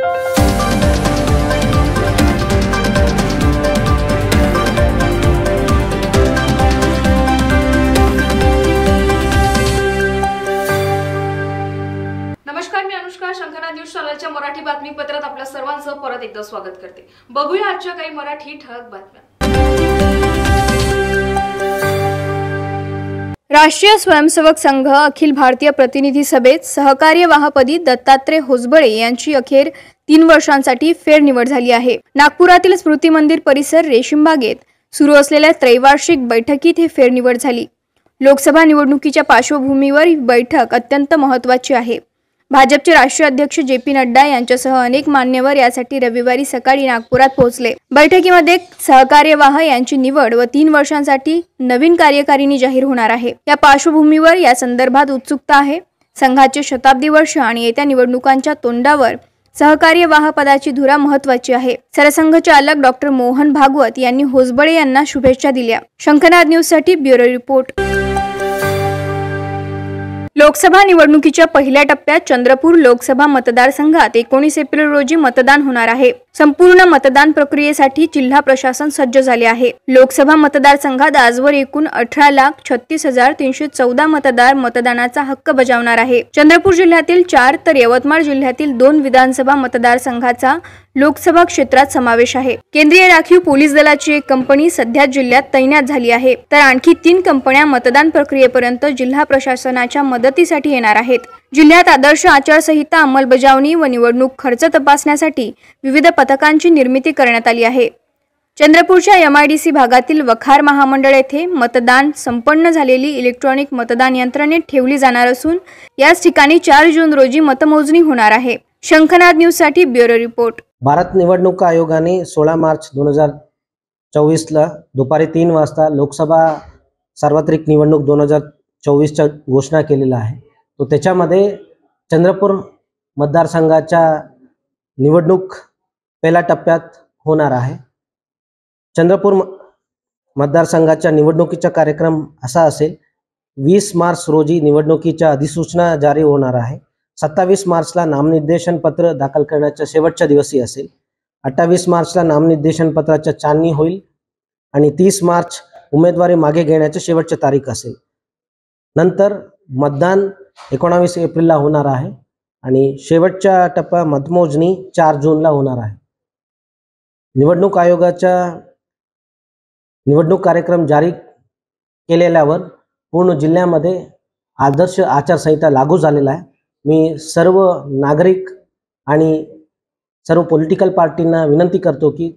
नमस्कार, मी अनुष्का. शंखनाद न्यूज चॅनलच्या मराठी बातमीपत्रात आपल्या सर्वांचं परत एकदा स्वागत करते. बघूया आजच्या काही मराठी ठळक बातम्या. राष्ट्रीय स्वयंसेवक संघ अखिल भारतीय प्रतिनिधी सभेत सहकार्यवाहपदी दत्तात्रय होसबळे यांची अखेर 3 वर्षांसाठी फेरनिवड झाली आहे. नागपुरातील स्मृती मंदिर परिसर रेशीमबागेत सुरू असलेल्या त्रैवार्षिक बैठकीत ही फेरनिवड झाली. लोकसभा निवडणुकीच्या पार्श्वभूमीवर ही बैठक अत्यंत महत्त्वाची आहे. भाजपचे राष्ट्रीय अध्यक्ष JP नड्डा यांच्यासह अनेक मान्यवर यासाठी रविवारी सकाळी नागपुरात पोहोचले. बैठकीमध्ये सहकार्यवाह यांची निवड व 3 वर्षांसाठी नवीन कार्यकारिणी जाहीर होणार आहे. या पार्श्वभूमीवर या संदर्भात उत्सुकता आहे. संघाचे शताब्दी वर्ष आणि येत्या निवडणुकांच्या तोंडावर सहकार्यवाह पदाची धुरा महत्त्वाची आहे. सरसंघचालक डॉ. मोहन भागवत यांनी होसबळे यांना शुभेच्छा दिल्या. शंखनाद न्यूजसाठी ब्युरो रिपोर्ट. लोकसभा निवडणुकीच्या पहिल्या टप्प्यात चंद्रपूर लोकसभा मतदारसंघात 19 एप्रिल रोजी मतदान होणार आहे. संपूर्ण मतदान प्रक्रियेसाठी जिल्हा प्रशासन सज्ज झाले आहे. लोकसभा मतदारसंघात आजवर एकूण 18,36,314 मतदार मतदानाचा हक्क बजावणार आहे. चंद्रपूर जिल्ह्यातील 4 तर यवतमाळ जिल्ह्यातील 2 विधानसभा मतदारसंघाचा लोकसभा क्षेत्रात समावेश आहे. केंद्रीय राखीव पोलीस दलाची एक कंपनी सध्या जिल्ह्यात तैनात झाली आहे, तर आणखी 3 कंपन्या मतदान प्रक्रियेपर्यंत जिल्हा प्रशासनाच्या मदतीसाठी येणार आहेत. जिल्ह्यात आदर्श आचारसंहिता अंमलबजावणी व निवडणूक खर्च तपासण्यासाठी विविध पथकांची निर्मिती करण्यात आली आहे. चंद्रपूरच्या MIDC भागातील वखार महामंडळ येथे मतदान संपन्न झालेली इलेक्ट्रॉनिक मतदान यंत्रणेत ठेवली जाणार असून याच ठिकाणी 4 जून रोजी मतमोजणी होणार आहे. शंखनाद न्यूजसाठी ब्युरो रिपोर्ट. भारत निवडणूक आयोगाने 16 मार्च 2024ला दुपारी 3 वाजता लोकसभा सार्वत्रिक निवडणूक 2024च्या घोषणा केलेला आहे. तो त्याच्यामध्ये चंद्रपूर मतदारसंघाच्या निवडणूक पहिल्या टप्प्यात होणार आहे. चंद्रपूर मतदारसंघाच्या निवडणुकीचा कार्यक्रम असा असेल: 20 मार्च रोजी निवडणुकीच्या अधिसूचना जारी होणार आहे. 27 मार्चला नामनिर्देशन पत्र दाखल करण्याच्या शेवटच्या दिवशी असेल. 28 मार्चला नामनिर्देशन पत्राच्या छाननी होईल आणि 30 मार्च उमेदवारी मागे घेण्याची शेवटची तारीख असेल. नंतर मतदान 19 एप्रिलला होणार आहे आणि शेवटच्या टप्पा मतमोजणी 4 जूनला होणार आहे. निवडणूक आयोगाच्या निवडणूक कार्यक्रम जारी केलेल्यावर पूर्ण जिल्ह्यामध्ये आदर्श आचारसंहिता लागू झालेला आहे. मी सर्व नागरिक आणि सर्व पॉलिटिकल पार्टींना विनंती करतो की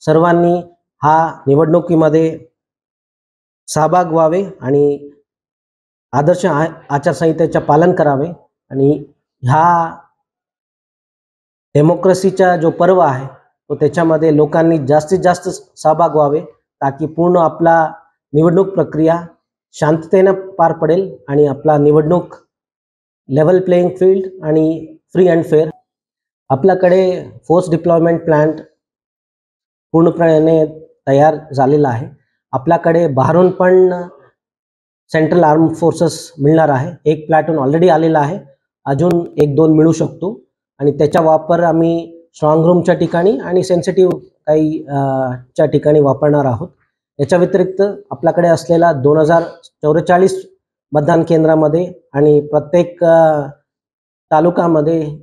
सर्वांनी हा निवडणुकीमध्ये सहभाग व्हावे आणि आदर्श आचारसंहितेचे पालन करावे आणि ह्या डेमोक्रेसीचा जो पर्व आहे तो त्याच्यामध्ये लोकांनी जास्तीत जास्त सहभाग व्हावे, ताकी पूर्ण आपला निवडणूक प्रक्रिया शांततेने पार पडेल आणि आपला निवडणूक लेवल प्लेइंग फील्ड आणि फ्री अँड फेअर. आपल्याकडे फोर्स डिप्लॉयमेंट प्लॅन पूर्णपणे तयार झालेला आहे. आपल्याकडे बाहेरून पण सेंट्रल आर्म फोर्सेस मिळणार आहे. एक प्लॅटून ऑलरेडी आलेला आहे, अजून 1-2 मिळू शकतो आणि त्याचा वापर आम्ही स्ट्रॉंग रूमच्या ठिकाणी आणि सेन्सिटिव्ह काही च्या ठिकाणी वापरणार आहोत. याच्या व्यतिरिक्त आपल्याकडे असलेला 2044 मतदान केंद्रामध्ये आणि प्रत्येक तालुक्यामध्ये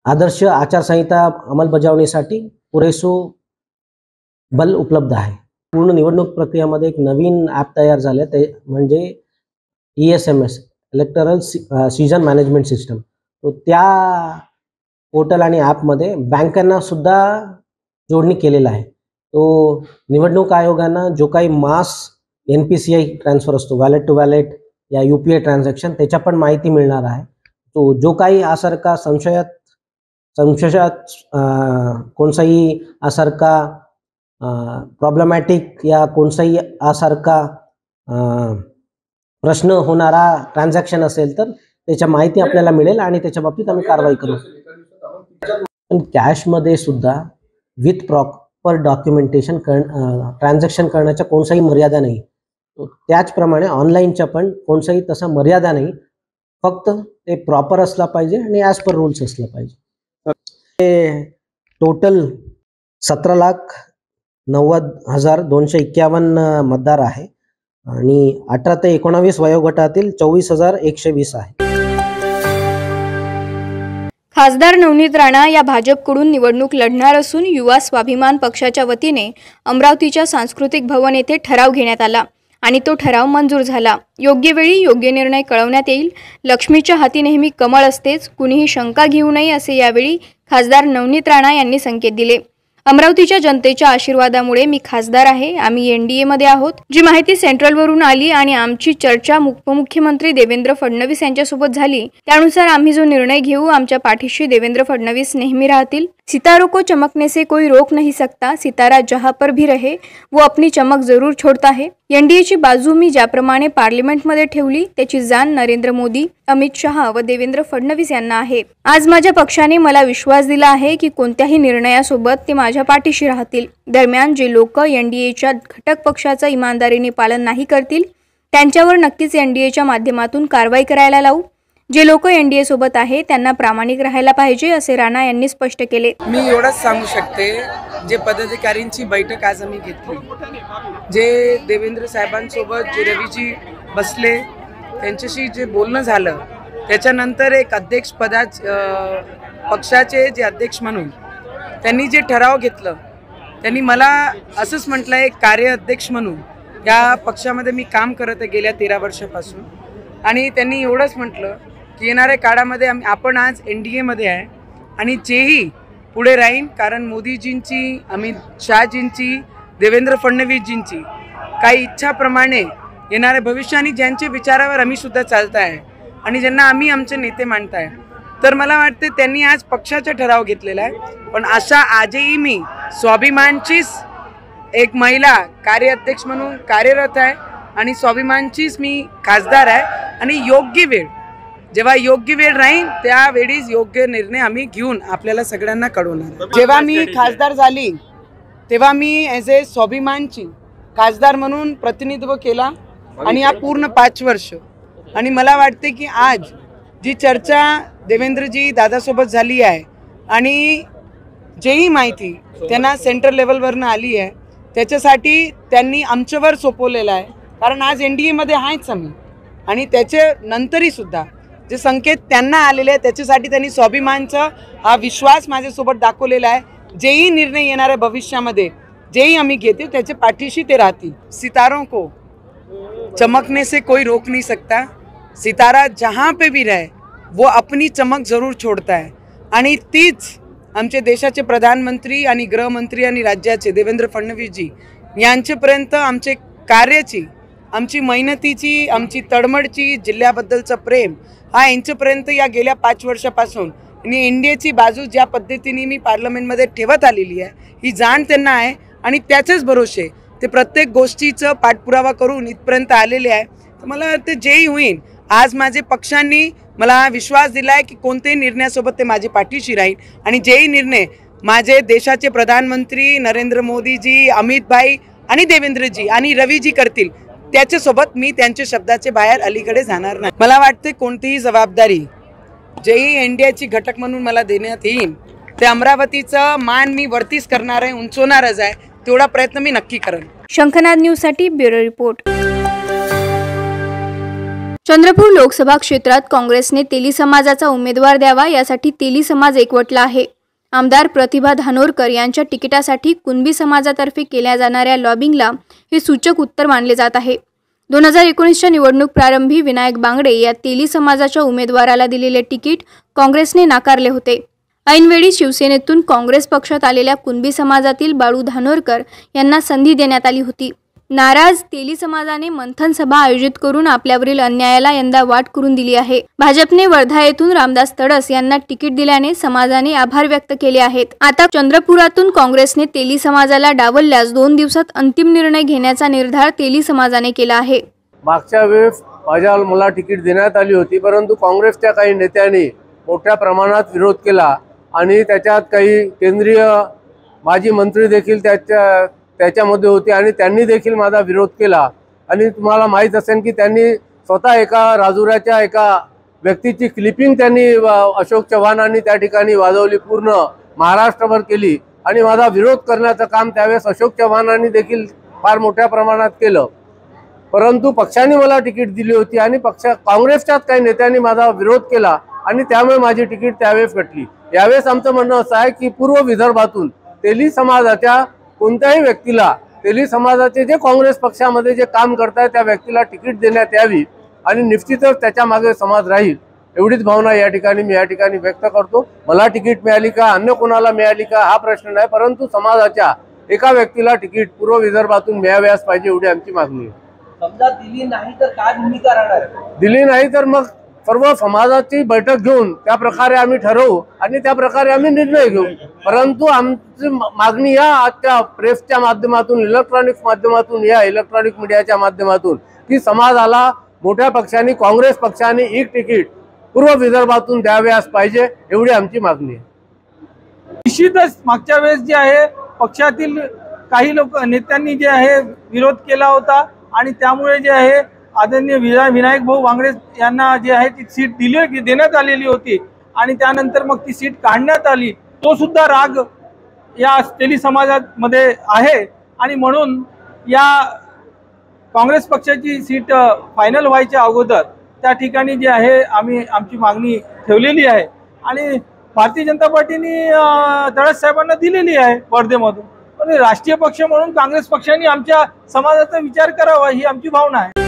आदर्श आचारसंहिता अंमलबजावणीसाठी पुरेसो बल उपलब्ध आहे. पूर्ण निवडणूक प्रक्रियेमध्ये एक नवीन ॲप तयार झाले, ते म्हणजे ESMS electoral season management system. तो त्या पोर्टल आणि ॲपमध्ये बँकांना सुद्धा जोडणी केलेला आहे. तो निवडणूक आयोगांना जो काही मास NPCI ट्रान्सफर असतो, वॅलेट टू वॅलेट या UPI ट्रान्झॅक्शन, त्याच्या पण माहिती मिळणार आहे. तो जो काही आसारखा संशयात कोणताही आसारखा प्रॉब्लेमॅटिक या कोणताही आसारखा प्रश्न होणारा ट्रान्झॅक्शन असेल तर त्याच्या माहिती आपल्याला मिळेल आणि त्याच्या बाबतीत आम्ही कारवाई करू. पण कॅशमध्ये सुद्धा विथ प्रॉपर डॉक्युमेंटेशन ट्रान्झॅक्शन करण्याच्या कोणताही मर्यादा नाही. त्याचप्रमाणे ऑनलाईनच्या पण कोणताही तसा मर्यादा नाही. फक्त ते प्रॉपर असला पाहिजे आणि ॲज पर रूल्स असला पाहिजे. ते टोटल 17,90,251 मतदार आहे आणि 18 ते 19 वयोगटातील 24,120 आहे. खासदार नवनीत राणा या भाजपकडून निवडणूक लढणार असून युवा स्वाभिमान पक्षाच्या वतीने अमरावतीच्या सांस्कृतिक भवन येथे ठराव घेण्यात आला आणि तो ठराव मंजूर झाला. योग्य वेळी योग्य निर्णय कळवण्यात येईल. लक्ष्मीच्या हाती नेहमी कमळ असतेच, कुणीही शंका घेऊ नये असे यावेळी खासदार नवनीत राणा यांनी संकेत दिले. अमरावतीच्या जनतेच्या आशीर्वादामुळे मी खासदार आहे. आम्ही NDA मध्ये आहोत. जी माहिती सेंट्रलवरून आली आणि आमची चर्चा उपमुख्यमंत्री देवेंद्र फडणवीस यांच्यासोबत झाली त्यानुसार आम्ही जो निर्णय घेऊ, आमच्या पाठीशी देवेंद्र फडणवीस नेहमी राहतील. सितारों को चमकने से कोई रोक नहीं सकता. सितारा जहां पर भी रहे वो अपनी चमक जरूर छोड़ता है. NDAची बाजू मी ज्याप्रमाणे पार्लिमेंटमध्ये ठेवली त्याची जाण नरेंद्र मोदी, अमित शहा व देवेंद्र फडणवीस यांना आहे. आज माझ्या पक्षाने मला विश्वास दिला आहे की कोणत्याही निर्णयासोबत ते माझ्या पाठीशी राहतील. दरम्यान जे लोक NDAच्या घटक पक्षाचं इमानदारीने पालन नाही करतील त्यांच्यावर नक्कीच NDAच्या माध्यमातून कारवाई करायला लावू. जे लोक NDA सोबत आहे त्यांना प्रामाणिक राहायला पाहिजे असे राणा यांनी स्पष्ट केले. मी एवढंच सांगू शकते, जे पदाधिकाऱ्यांची बैठक आज आम्ही घेतली, जे देवेंद्र साहेबांसोबत जे रवीजी बसले त्यांच्याशी जे बोलणं झालं, त्याच्यानंतर एक अध्यक्ष पक्षाचे जे अध्यक्ष म्हणून त्यांनी जे ठराव घेतलं, त्यांनी मला असंच म्हटलं, एक कार्याध्यक्ष म्हणून या पक्षामध्ये मी काम करत आहे गेल्या 13 वर्षापासून आणि त्यांनी एवढंच म्हटलं की येणाऱ्या काळामध्ये आपण आज NDA मध्ये आहे आणि जेही पुढे राहीन, कारण मोदीजींची, अमित शहाजींची, देवेंद्र फडणवीसजींची काही इच्छाप्रमाणे येणाऱ्या भविष्याने ज्यांच्या विचारावर आम्ही सुद्धा चालत आहे आणि ज्यांना आम्ही आमचे नेते मानत आहे, तर मला वाटते त्यांनी आज पक्षाचा ठराव घेतलेला आहे. पण अशा आजही मी स्वाभिमानचीच एक महिला कार्याध्यक्ष म्हणून कार्यरत आहे आणि स्वाभिमानचीच मी खासदार आहे आणि योग्य वेळ, जेव्हा योग्य वेळ राहील त्यावेळीच योग्य निर्णय आम्ही घेऊन आपल्याला सगळ्यांना कळवणार. जेव्हा मी खासदार झाली तेव्हा मी ॲज ए स्वाभिमानची खासदार म्हणून प्रतिनिधित्व केला आणि या पूर्ण 5 वर्ष. आणि मला वाटते की आज जी चर्चा देवेंद्रजी दादासोबत झाली आहे आणि जेही माहिती त्यांना सेंट्रल लेवलवरनं आली आहे त्याच्यासाठी त्यांनी आमच्यावर सोपवलेलं आहे, कारण आज NDA मध्ये आहेच आम्ही आणि त्याच्या नंतरही सुद्धा जे संकेत त्यांना आलेले आहेत त्याच्यासाठी त्यांनी स्वाभिमानचा हा विश्वास माझ्यासोबत दाखवलेला आहे. जेही निर्णय येणाऱ्या भविष्यामध्ये जेही आम्ही घेतो त्याच्या पाठीशी ते राहतील. सितारों को चमकने से कोई रोक नहीं सकता. सितारा जहाँ पे भी रहे वो अपनी चमक जरूर छोड़ता है आणि तीच आमचे देशाचे प्रधानमंत्री आणि गृहमंत्री आणि राज्याचे देवेंद्र फडणवीसजी यांच्यापर्यंत आमचे कार्याची, आमची मेहनतीची, आमची तळमळची, जिल्ह्याबद्दलचं प्रेम हा यांच्यापर्यंत या गेल्या 5 वर्षापासून आणि NDAची बाजू ज्या पद्धतीने मी पार्लमेंटमध्ये ठेवत आलेली आहे ही जाण त्यांना आहे आणि त्याचेच भरोसे ते प्रत्येक गोष्टीचं पाठपुरावा करून इथपर्यंत आलेले आहे. तर मला वाटतं जेही होईल, आज माझे पक्षांनी मला विश्वास दिला आहे की कोणत्याही निर्णयासोबत ते माझी पाठीशी राहील आणि जेही निर्णय माझे देशाचे प्रधानमंत्री नरेंद्र मोदीजी, अमित भाई आणि देवेंद्रजी आणि रवीजी करतील त्याच्यासोबत मी त्यांच्या शब्दाचे बाहेर अलीकडे जाणार नाही. मला वाटते कोणतीही जबाबदारी जेही NDAची घटक म्हणून मला देण्यात येईल ते अमरावतीचं मान मी वरतीच करणार आहे, उंचवणारच आहे. तेवढा प्रयत्न मी नक्की करेन. शंखनाद न्यूजसाठी ब्युरो रिपोर्ट. चंद्रपूर लोकसभा क्षेत्रात काँग्रेसने तेली समाजाचा उमेदवार द्यावा यासाठी तेली समाज एकवटला आहे. आमदार प्रतिभा धानोरकर यांच्या तिकिटासाठी कुणबी समाजातर्फे केल्या जाणाऱ्या लॉबिंगला हे सूचक उत्तर मानले जात आहे. 2019च्या निवडणूक प्रारंभी विनायक बांगडे या तेली समाजाच्या उमेदवाराला दिलेले तिकीट काँग्रेसने नाकारले होते. ऐनवेळी शिवसेनेतून काँग्रेस पक्षात आलेल्या कुणबी समाजातील बाळू धानोरकर यांना संधी देण्यात आली होती. नाराज तेली समाजाने मंथन सभा आयोजित करून आपल्यावरील अन्यायाला यंदा वाट करून दिली आहे. भाजपने वर्धा येथून रामदास तडस यांना तिकीट दिल्याने समाजाने आभार व्यक्त केले आहेत. आता चंद्रपुरातून काँग्रेसने तेली समाजाला डावलल्यास 2 दिवसात अंतिम निर्णय घेण्याचा निर्धार तेली समाजाने केला आहे. मागच्या वेळेस मला तिकीट देण्यात आली होती, परंतु काँग्रेसच्या काही नेत्यांनी मोठ्या प्रमाणात विरोध केला आणि त्याच्यात काही केंद्रीय माजी मंत्री देखील त्याच्यामध्ये होते आणि त्यांनी देखील माझा विरोध केला. आणि तुम्हाला माहीत असेल की त्यांनी स्वतः एका राजुराच्या एका व्यक्तीची क्लिपिंग त्यांनी अशोक चव्हाणांनी त्या ठिकाणी वाजवली, पूर्ण महाराष्ट्रभर केली आणि माझा विरोध करण्याचं काम त्यावेळेस अशोक चव्हाणांनी देखील फार मोठ्या प्रमाणात केलं. परंतु पक्षाने मला तिकीट दिली होती आणि काँग्रेसच्याच काही नेत्यांनी माझा विरोध केला आणि त्यामुळे माझी तिकीट त्यावेळेस कटली. यावेळेस आमचं म्हणणं असं आहे की पूर्व विदर्भातून तेली समाजाच्या कोणत्याही व्यक्तीला, तेली समाजाचे जे काँग्रेस पक्षामध्ये जे काम करतायत त्या व्यक्तीला तिकीट देण्यात यावी आणि निश्चितच त्याच्या मागे समाज राहील, एवढीच भावना या ठिकाणी व्यक्त करतो. मला तिकीट मिळाली का, अन्य कोणाला मिळाली का हा प्रश्न नाही, परंतु समाजाच्या एका व्यक्तीला तिकीट पूर्व विदर्भातून मिळाव्यास पाहिजे, एवढी आमची मागणी आहे. समजा दिली नाही तर काय भूमिका राहणार? दिली नाही तर मग सर्व समाजाची बैठक घेऊन त्या प्रकारे आम्ही ठरवू आणि त्या प्रकारे आम्ही निर्णय घेऊ. परंतु आमची मागणी या आजच्या प्रेसच्या माध्यमातून, इलेक्ट्रॉनिक माध्यमातून, या इलेक्ट्रॉनिक मीडियाच्या माध्यमातून की समाजाला मोठ्या पक्षांनी, काँग्रेस पक्षाने एक तिकीट पूर्व विदर्भातून द्याव्यास पाहिजे, एवढी आमची मागणी आहे. निश्चितच मागच्या वेळेस जे आहे पक्षातील काही नेत्यांनी जे आहे विरोध केला होता आणि त्यामुळे जे आहे आदरणीय विनायक भाऊ वांगडे यांना जे आहे ती सीट देण्यात आलेली होती आणि त्यानंतर मग ती सीट काढण्यात आली. तो सुद्धा राग या तेली समाजामध्ये आहे आणि म्हणून या काँग्रेस पक्षाची सीट फायनल व्हायच्या अगोदर त्या ठिकाणी जे आहे आम्ही आमची मागणी ठेवलेली आहे आणि भारतीय जनता पार्टीने तळस साहेबांना दिलेली आहे वर्धेमधून. पण राष्ट्रीय पक्ष म्हणून काँग्रेस पक्षाने आमच्या समाजाचा विचार करावा ही आमची भावना आहे.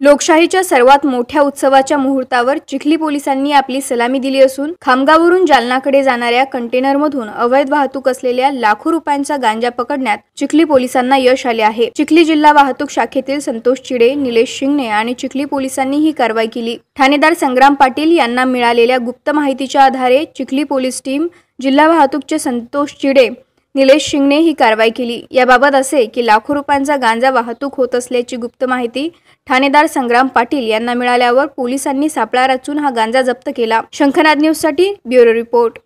लोकशाहीच्या सर्वात मोठ्या उत्सवाच्या मुहूर्तावर चिखली पोलिसांनी आपली सलामी दिली असून खामगाववरून जालनाकडे जाणाऱ्या कंटेनरमधून अवैध वाहतूक असलेल्या लाखो रुपयांचा गांजा पकडण्यात चिखली पोलिसांना यश आले आहे. चिखली जिल्हा वाहतूक शाखेतील संतोष चिडे, निलेश शिंगणे आणि चिखली पोलिसांनी ही कारवाई केली. ठाणेदार संग्राम पाटील यांना मिळालेल्या गुप्त माहितीच्या आधारे चिखली पोलीस टीम, जिल्हा वाहतूकचे संतोष चिडे, निलेश शिंगणे ही कारवाई केली. याबाबत असे की लाखो रुपयांचा गांजा वाहतूक होत असल्याची गुप्त माहिती ठाणेदार संग्राम पाटील यांना मिळाल्यावर पोलिसांनी सापळा रचून हा गांजा जप्त केला. शंखनाद न्यूजसाठी ब्युरो रिपोर्ट.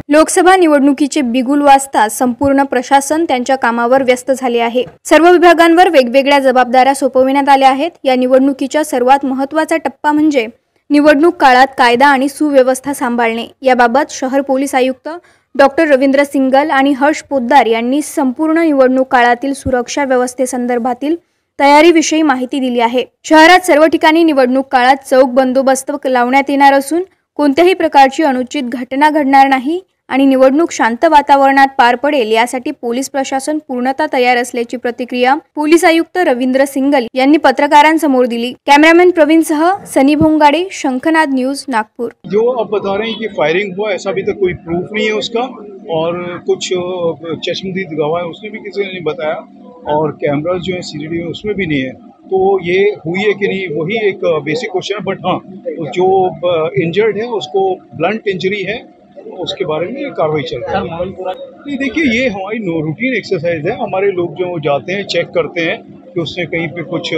लोकसभा निवडणुकीचे बिगुल वाजता संपूर्ण प्रशासन त्यांच्या कामावर व्यस्त झाले आहे. सर्व विभागांवर वेगवेगळ्या जबाबदाऱ्या सोपविण्यात आल्या आहेत. या निवडणुकीचा सर्वात महत्त्वाचा टप्पा म्हणजे निवडणूक काळात कायदा आणि सुव्यवस्था सांभाळणे. याबाबत शहर पोलीस आयुक्त डॉक्टर रवींद्र सिंगल आणि हर्ष पोद्दार यांनी संपूर्ण निवडणूक काळातील सुरक्षा व्यवस्थेसंदर्भातील तयारीविषयी माहिती दिली आहे. शहरात सर्व ठिकाणी निवडणूक काळात चौक बंदोबस्त लावण्यात येणार असून कोणत्याही प्रकारची अनुचित घटना घडणार नाही आणि निवडणूक शांत वातावरणात पार पडेल यासाठी पोलीस प्रशासन पूर्णतः तयार असल्याची प्रतिक्रिया पोलीस आयुक्त रवींद्र सिंगल यांनी पत्रकारांसमोर दिली. कॅमेरामॅन प्रवीणसह सनी भोंगाडे, शंखनाद न्यूज, नागपूर. जो अब बता रहे हैं कि फायरिंग हुआ, ऐसा अभी तक कोई प्रूफ नहीं है उसका, और कुछ चश्मदीद गवाह उसने भी किसी ने नहीं बताया, और कैमरास जो है CCTV उसमें भी नहीं है. तो ये हुई है कि नहीं वही एक बेसिक क्वेश्चन है. बट हाँ, जो इंजर्ड है उसको ब्लंट इंजरी है, उसके बारे में कार्रवाई चल रही है. नहीं, देखिए ये हमारी रूटीन एक्सरसाइज है. हमारे लोग जो जाते हैं चेक करते हैं कि उसने कहीं पे कुछ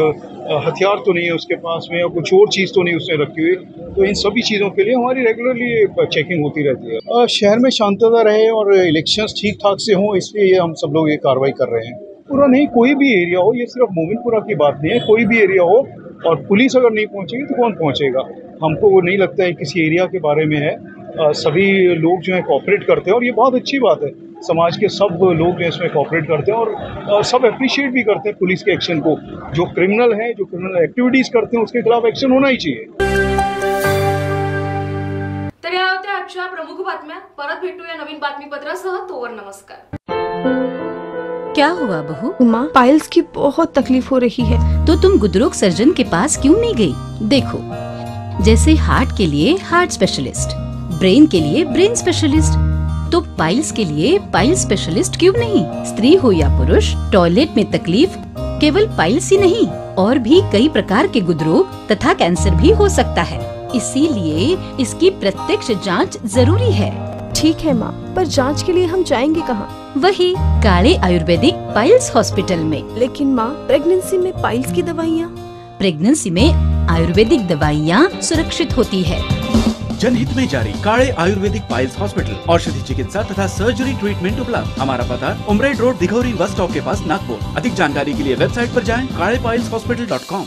हथियार तो नहीं है उसके पास में, या कुछ और चीज़ तो नहीं उसने रखी हुई. तो इन सभी चीज़ों के लिए हमारी रेगुलरली चेकिंग होती रहती है. शहर में शांतता रहे और इलेक्शंस ठीक ठाक से हों, इसलिए हम सब लोग ये कार्रवाई कर रहे हैं. पूरा नहीं, कोई भी एरिया हो, ये सिर्फ मोमिनपुरा की बात नहीं है, कोई भी एरिया हो और पुलिस अगर नहीं पहुँचेगी तो कौन पहुँचेगा. हमको वो नहीं लगता है किसी एरिया के बारे में है. सभी लोग जो है कोऑपरेट करते हैं और ये बहुत अच्छी बात है. समाज के सब लोग जो इसमें कोऑपरेट करते हैं और सब अप्रिशिएट भी करते हैं पुलिस के एक्शन को. जो क्रिमिनल है, जो क्रिमिनल एक्टिविटीज करते हैं उसके खिलाफ एक्शन होना ही चाहिए. तर या होत्या आजच्या प्रमुख बातम्या. परत भेटूया नवीन बातमीपत्रासह. तोवर नमस्कार. क्या हुआ बहू? माँ, पाइल्स की बहुत तकलीफ हो रही है. तो तुम गुदरोग सर्जन के पास क्यों नहीं गई? देखो, जैसे हार्ट के लिए हार्ट स्पेशलिस्ट, ब्रेन के लिए ब्रेन स्पेशलिस्ट, तो पाइल्स के लिए पाइल्स स्पेशलिस्ट क्यों नहीं? स्त्री हो या पुरुष, टॉयलेट में तकलीफ केवल पाइल्स ही नहीं, और भी कई प्रकार के गुदरोग तथा कैंसर भी हो सकता है. इसीलिए इसकी प्रत्यक्ष जांच जरूरी है. ठीक है माँ, पर जांच के लिए हम जाएंगे कहाँ? वही काले आयुर्वेदिक पाइल्स हॉस्पिटल में. लेकिन माँ, प्रेगनेंसी में पाइल्स की दवाइयाँ? प्रेगनेंसी में आयुर्वेदिक दवाइयाँ सुरक्षित होती है. जनहित में जारी। काळे आयुर्वेदिक पाइल्स हॉस्पिटल, औषधि चिकित्सा तथा सर्जरी ट्रीटमेंट उपलब्ध। हमारा पता उमरेड रोड, दिघौरी बस स्टॉप के पास, नागपुर। अधिक जानकारी के लिए वेबसाइट पर जाएं kaalepailshospital.com।